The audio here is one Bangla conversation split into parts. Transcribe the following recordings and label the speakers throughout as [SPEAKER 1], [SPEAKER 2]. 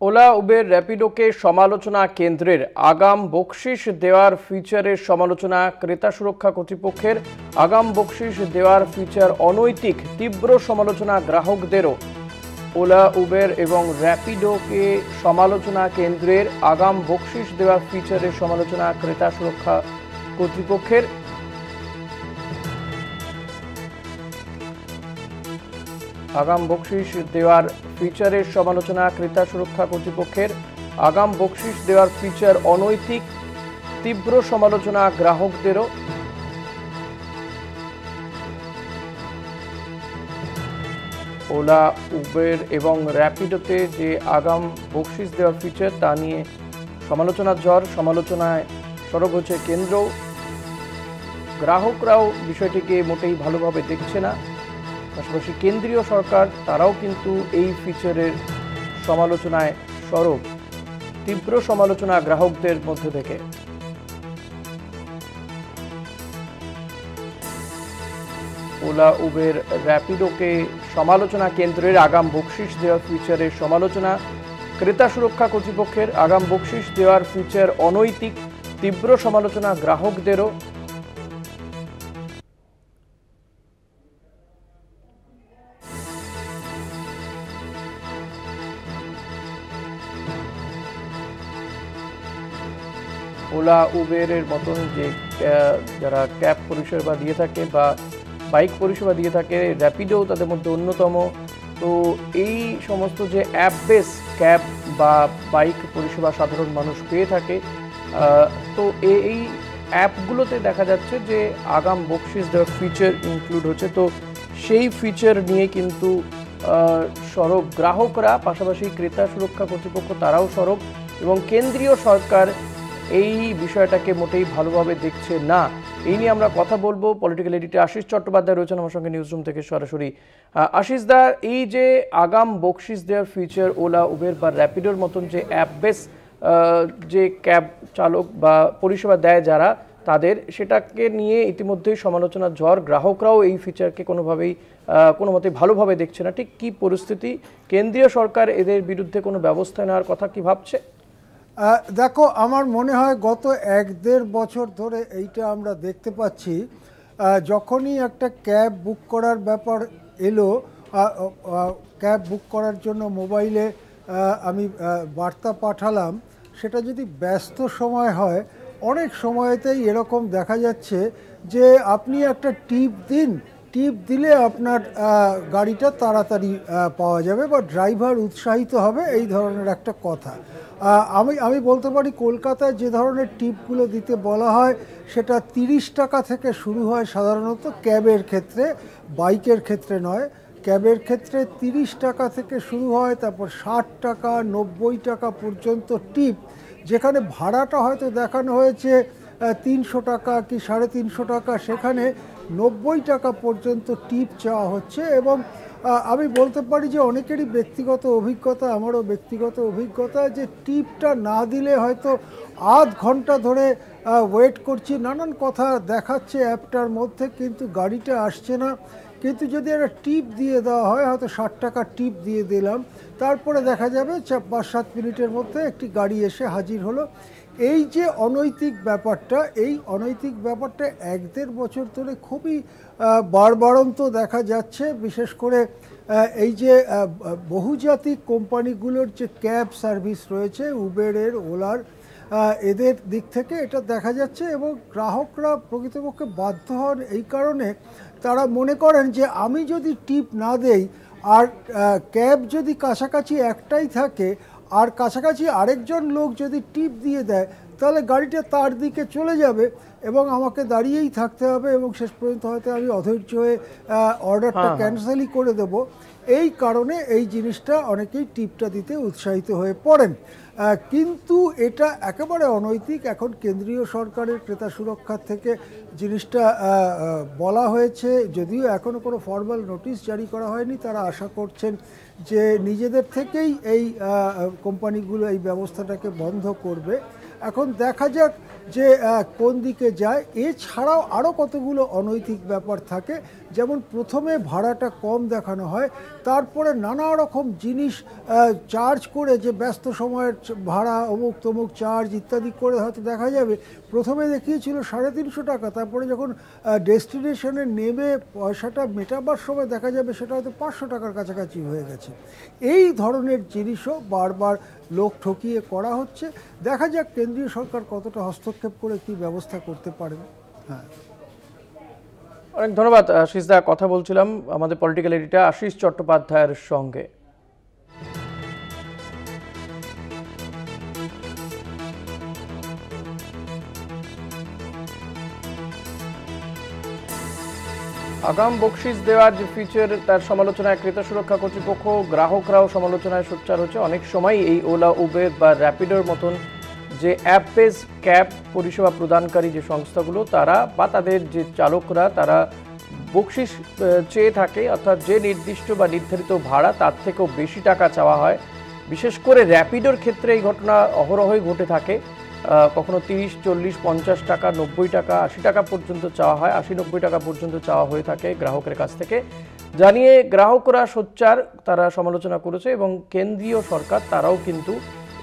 [SPEAKER 1] ওলা উবের র্যাপিডোকে সমালোচনা কেন্দ্রের আগাম বকশিস দেওয়ার ফিচারের সমালোচনা ক্রেতা সুরক্ষা কর্তৃপক্ষের। আগাম বকশিস দেওয়ার ফিচার অনৈতিক, তীব্র সমালোচনা গ্রাহকদেরও। ওলা উবের এবং র্যাপিডোকে সমালোচনা কেন্দ্রের আগাম বকশিস দেওয়ার ফিচারের সমালোচনা ক্রেতা সুরক্ষা কর্তৃপক্ষের। আগাম বকশিস দেওয়ার ফিচারের সমালোচনা ক্রেতা সুরক্ষা কর্তৃপক্ষের। আগাম বকশিস দেওয়ার ফিচার অনৈতিক, তীব্র সমালোচনা গ্রাহকদেরও। ওলা উবের এবং র্যাপিডোতে যে আগাম বকশিস দেওয়ার ফিচার তা নিয়ে সমালোচনার ঝড়। সমালোচনায় সরব হচ্ছে কেন্দ্র। গ্রাহকরাও বিষয়টিকে মোটেই ভালোভাবে দেখছে না। পাশাপাশি কেন্দ্রীয় সরকার তারাও কিন্তু এই ফিচারের সমালোচনায় সরব। তীব্র সমালোচনা গ্রাহকদের মধ্যে থেকে। ওলা উবের র্যাপিডোকে সমালোচনা কেন্দ্রের আগাম বকশিস দেওয়ার ফিচারের সমালোচনা ক্রেতা সুরক্ষা কর্তৃপক্ষের। আগাম বকশিস দেওয়ার ফিচার অনৈতিক, তীব্র সমালোচনা গ্রাহকদেরও। ওলা উবেরের মতন যে যারা ক্যাব পরিষেবা দিয়ে থাকে বা বাইক পরিষেবা দিয়ে থাকে, র্যাপিডো তাদের মধ্যে অন্যতম। তো এই সমস্ত যে অ্যাপ বেস ক্যাব বা বাইক পরিষেবা সাধারণ মানুষ পেয়ে থাকে, তো এই অ্যাপগুলোতে দেখা যাচ্ছে যে আগাম বকশিস দেওয়ার ফিচার ইনক্লুড হচ্ছে। তো সেই ফিচার নিয়ে কিন্তু সরব গ্রাহকরা, পাশাপাশি ক্রেতা সুরক্ষা কর্তৃপক্ষ তারাও সরব, এবং কেন্দ্রীয় সরকার এই বিষয়টাকে মোটেই ভালোভাবে দেখছে না। এই নিয়ে আমরা কথা বলবো। পলিটিক্যাল এডিটর আশিস চট্টোপাধ্যায় রয়েছেন আমার সঙ্গে নিউজরুম থেকে সরাসরি। আশিস দা, এই যে আগাম বকশিস দেওয়ার ফিচার ওলা উবের বা র্যাপিডোর মতন যে অ্যাপ বেস যে ক্যাব চালক বা পরিষেবা দেয় যারা তাদের, সেটাকে নিয়ে ইতিমধ্যেই সমালোচনার ঝড়। গ্রাহকরাও এই ফিচারকে কোনো মতেই ভালোভাবে দেখছে না। ঠিক কী পরিস্থিতি? কেন্দ্রীয় সরকার এদের বিরুদ্ধে কোনো ব্যবস্থা নেওয়ার কথা কি ভাবছে?
[SPEAKER 2] দেখো, আমার মনে হয় গত 1-1.5 বছর ধরে এইটা আমরা দেখতে পাচ্ছি। যখনই একটা ক্যাব বুক করার ব্যাপার এলো, ক্যাব বুক করার জন্য মোবাইলে আমি বার্তা পাঠালাম, সেটা যদি ব্যস্ত সময় হয়, অনেক সময়তেই এরকম দেখা যাচ্ছে যে আপনি একটা টিপ দিন, টিপ দিলে আপনার গাড়িটা তাড়াতাড়ি পাওয়া যাবে বা ড্রাইভার উৎসাহিত হবে, এই ধরনের একটা কথা। আমি বলতে পারি কলকাতায় যে ধরনের টিপগুলো দিতে বলা হয় সেটা 30 টাকা থেকে শুরু হয় সাধারণত ক্যাবের ক্ষেত্রে, বাইকের ক্ষেত্রে নয়। ক্যাবের ক্ষেত্রে 30 টাকা থেকে শুরু হয়, তারপর 60 টাকা 90 টাকা পর্যন্ত টিপ, যেখানে ভাড়াটা হয়তো দেখানো হয়েছে 300 টাকা কি 350 টাকা, সেখানে 90 টাকা পর্যন্ত টিপ চাওয়া হচ্ছে। এবং আমি বলতে পারি যে অনেকেরই ব্যক্তিগত অভিজ্ঞতা, আমারও ব্যক্তিগত অভিজ্ঞতা, যে টিপটা না দিলে হয়তো আধ ঘন্টা ধরে ওয়েট করছি, নানান কথা দেখাচ্ছে অ্যাপটার মধ্যে, কিন্তু গাড়িটা আসছে না। কিন্তু যদি একটা টিপ দিয়ে দেওয়া হয়, হয়তো 60 টাকা টিপ দিয়ে দিলাম, তারপরে দেখা যাবে 5-7 মিনিটের মধ্যে একটি গাড়ি এসে হাজির হলো। এই যে অনৈতিক ব্যাপারটা, এই অনৈতিক ব্যাপারটা 1-1.5 বছর ধরে খুবই বাড়বাড়ন্ত দেখা যাচ্ছে। বিশেষ করে এই যে বহুজাতিক কোম্পানিগুলোর যে ক্যাব সার্ভিস রয়েছে, উবেরের, ওলার, এদের দিক থেকে এটা দেখা যাচ্ছে। এবং গ্রাহকরা প্রকৃতপক্ষে বাধ্য হন এই কারণে, তারা মনে করেন যে আমি যদি টিপ না দেই আর ক্যাব যদি কাছাকাছি একটাই থাকে আর কাছাকাছি আরেকজন লোক যদি টিপ দিয়ে দেয়, তাহলে গাড়িটা তার দিকে চলে যাবে এবং আমাকে দাঁড়িয়েই থাকতে হবে, এবং শেষ পর্যন্ত হয়তো আমি অধৈর্য হয়ে অর্ডারটা ক্যান্সেলই করে দেব। এই কারণে এই জিনিসটা অনেকেই টিপটা দিতে উৎসাহিত হয়ে পড়েন। কিন্তু এটা একেবারে অনৈতিক। এখন কেন্দ্রীয় সরকারের ক্রেতা সুরক্ষার থেকে জিনিসটা বলা হয়েছে, যদিও এখনও কোনো ফর্মাল নোটিশ জারি করা হয়নি। তারা আশা করছেন যে নিজেদের থেকেই এই কোম্পানিগুলো এই ব্যবস্থাটাকে বন্ধ করবে। এখন দেখা যাক যে কোন দিকে যায়। এছাড়াও আরও কতগুলো অনৈতিক ব্যাপার থাকে, যেমন প্রথমে ভাড়াটা কম দেখানো হয়, তারপরে নানা রকম জিনিস চার্জ করে, যে ব্যস্ত সময়ের ভাড়া, অমুক তমুক চার্জ ইত্যাদি করে হয়তো দেখা যাবে প্রথমে দেখিয়েছিল 350 টাকা, তারপরে যখন ডেস্টিনেশনে নেমে পয়সাটা মেটাবার সময় দেখা যাবে সেটা হয়তো 500 টাকার কাছাকাছি হয়ে গেছে। এই ধরনের জিনিসও বারবার লোক ঠকিয়ে করা হচ্ছে। দেখা যাক কেন্দ্রীয় সরকার কতটা হস্তক্ষেপ করে কি ব্যবস্থা করতে পারেন। হ্যাঁ,
[SPEAKER 1] অনেক ধন্যবাদ আশিস দা। কথা বলছিলাম আমাদের পলিটিক্যাল এডিটর আশিস চট্টোপাধ্যায়ের সঙ্গে। আগাম বকশিস দেওয়ার যে ফিচার, তার সমালোচনায় ক্রেতা সুরক্ষা কর্তৃপক্ষ, গ্রাহকরাও সমালোচনায় সোচ্চার হচ্ছে। অনেক সময় এই ওলা, উবের বা র্যাপিডোর মতন যে অ্যাপ বেস ক্যাব পরিষেবা প্রদানকারী যে সংস্থাগুলো, তারা বা তাদের যে চালকরা, তারা বকশিস চেয়ে থাকে, অর্থাৎ যে নির্দিষ্ট বা নির্ধারিত ভাড়া তার থেকেও বেশি টাকা চাওয়া হয়। বিশেষ করে র্যাপিডোর ক্ষেত্রে এই ঘটনা অহরহই ঘটে থাকে। কখনো 30, 40, 50 টাকা, 90 টাকা, 80 টাকা পর্যন্ত চাওয়া হয়, 80-90 টাকা পর্যন্ত চাওয়া হয়ে থাকে গ্রাহকের কাছ থেকে। জানিয়ে গ্রাহকরা সোচ্চার, তারা সমালোচনা করেছে এবং কেন্দ্রীয় সরকার তারাও কিন্তু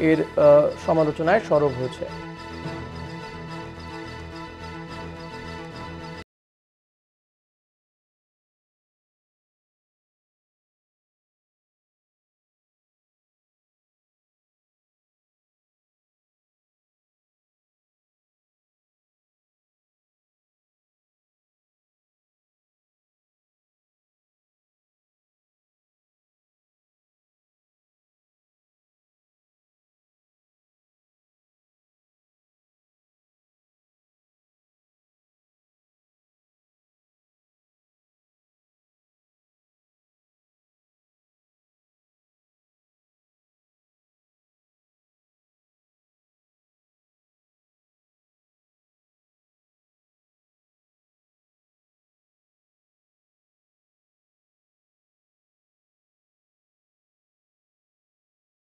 [SPEAKER 1] এর সমালোচনায় সরব হয়েছে।